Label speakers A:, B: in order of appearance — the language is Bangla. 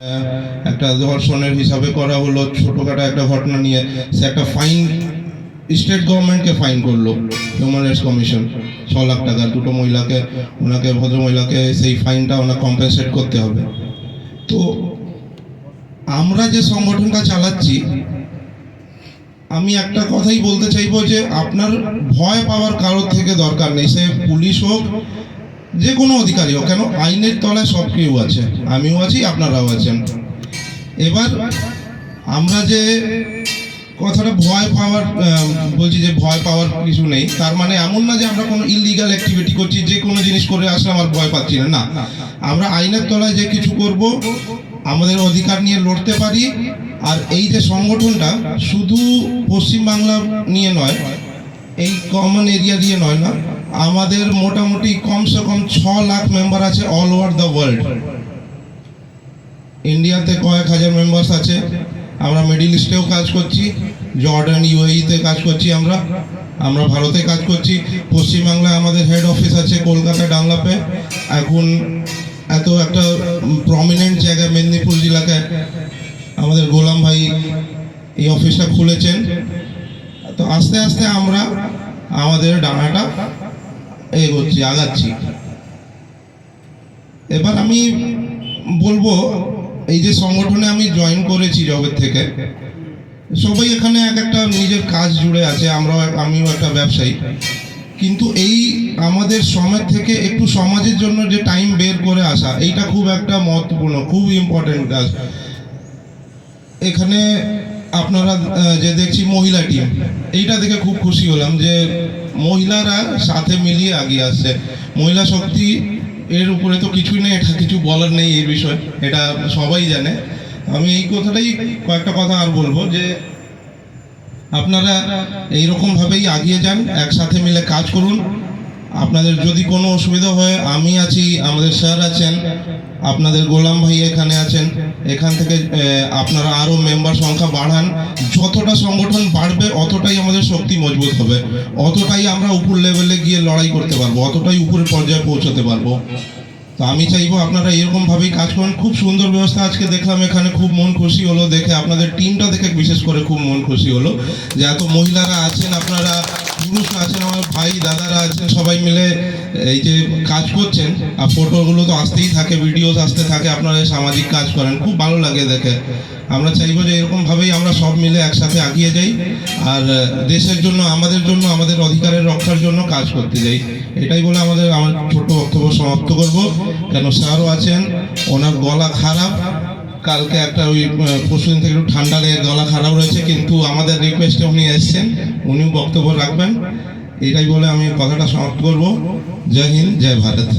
A: একটা ধর্ষণের হিসাবে করা হলো, ছোটোখাটো একটা ঘটনা নিয়ে সে একটা ফাইন স্টেট গভর্নমেন্টকে ফাইন করলো হিউম্যান রাইটস কমিশন 6 লাখ টাকা। দুটো মহিলাকে, ওনাকে, ভদ্রমহিলাকে সেই ফাইনটা ওনাকে কম্পেনসেট করতে হবে। তো আমরা যে সংগঠনটা চালাচ্ছি, আমি একটা কথাই বলতে চাইবো যে আপনার ভয় পাওয়ার কারোর থেকে দরকার নেই। সে পুলিশ হোক, যে কোনো অধিকারী হোক, কেন আইনের তলায় সব কেউ আছে, আমিও আছি, আপনারাও আছেন। এবার আমরা যে কথাটা ভয় পাওয়ার বলছি, যে ভয় পাওয়ার কিছু নেই, তার মানে এমন না যে আমরা কোনো ইললিগাল অ্যাক্টিভিটি করছি, যে কোনো জিনিস করে আসলে আমার ভয় পাচ্ছি না। না, আমরা আইনের তলায় যে কিছু করব, আমাদের অধিকার নিয়ে লড়তে পারি। আর এই যে সংগঠনটা শুধু পশ্চিমবাংলা নিয়ে নয়, এই কমন এরিয়া দিয়ে নয়, না, আমাদের মোটামুটি কমসে কম 6 লাখ মেম্বার আছে অল ওভার দ্য ওয়ার্ল্ড। ইন্ডিয়াতে কয়েক হাজার মেম্বার্স আছে, আমরা মিডিল ইস্টেও কাজ করছি, জর্ডান ইউএইতে কাজ করছি, আমরা ভারতে কাজ করছি। পশ্চিমবাংলায় আমাদের হেড অফিস আছে কলকাতা ডানলাপে। এখন এত একটা প্রমিনেন্ট জায়গায় মেদিনীপুর জেলাকে আমাদের গোলাম ভাই এই অফিসটা খুলেছেন। তো আস্তে আস্তে আমরা আমাদের ডানাটা এগোচ্ছি, আগাচ্ছি। এবার আমি বলবো, এই যে সংগঠনে আমি জয়েন করেছি জগৎ থেকে, সবাই এখানে এক একটা নিজের কাজ জুড়ে আছে, আমিও একটা ব্যবসায়ী। কিন্তু এই আমাদের সময় থেকে একটু সমাজের জন্য যে টাইম বের করে আসা, এইটা খুব একটা মহত্বপূর্ণ, খুব ইম্পর্টেন্ট কাজ। এখানে আপনারা যে দেখছি মহিলা টিম, এইটা দেখে খুব খুশি হলাম যে মহিলারা সাথে মিলিয়ে এগিয়ে আসছে। মহিলা শক্তি এর উপরে তো কিছুই নেই, এটা কিছু বলার নেই এই বিষয়ে, এটা সবাই জানে। আমি এই কথাটাই কয়েকটা কথা আর বলবো, যে আপনারা এইরকমভাবেই এগিয়ে যান, একসাথে মিলে কাজ করুন। আপনাদের যদি কোনো অসুবিধা হয়, আমি আছি, আমাদের স্যার আছেন, আপনাদের গোলাম ভাই এখানে আছেন। এখান থেকে আপনারা আরও মেম্বার সংখ্যা বাড়ান। যতটা সংগঠন বাড়বে, অতটাই আমাদের শক্তি মজবুত হবে, অতটাই আমরা উপর লেভেলে গিয়ে লড়াই করতে পারবো, অতটাই উপরের পর্যায়ে পৌঁছতে পারবো। তো আমি চাইবো আপনারা এরকমভাবেই কাজ করেন। খুব সুন্দর ব্যবস্থা আজকে দেখলাম এখানে, খুব মন খুশি হলো দেখে। আপনাদের টিমটা দেখে বিশেষ করে খুব মন খুশি হলো, যে এত মহিলারা আছেন, আপনারা পুরুষরা আছেন, আমার ভাই দাদারা আছেন, সবাই মিলে এই যে কাজ করছেন। আর ফটোগুলো তো আসতেই থাকে, ভিডিওস আসতে থাকে, আপনারা সামাজিক কাজ করেন, খুব ভালো লাগে দেখে। আমরা চাইবো যে এরকমভাবেই আমরা সব মিলে একসাথে এগিয়ে যাই, আর দেশের জন্য, আমাদের অধিকারের রক্ষার জন্য কাজ করতে যাই। এটাই বলে আমার ছোট্ট বক্তব্য সমাপ্ত করব। কেন স্যারও আছেন, ওনার গলা খারাপ, কালকে একটা ওই পরশুদিন থেকে একটু ঠান্ডা লেগে গলা খারাপ রয়েছে, কিন্তু আমাদের রিকোয়েস্টে উনি এসছেন, উনিও বক্তব্য রাখবেন। এটাই বলে আমি কথাটা সমাপ্ত করব। জয় হিন্দ, জয় ভারত।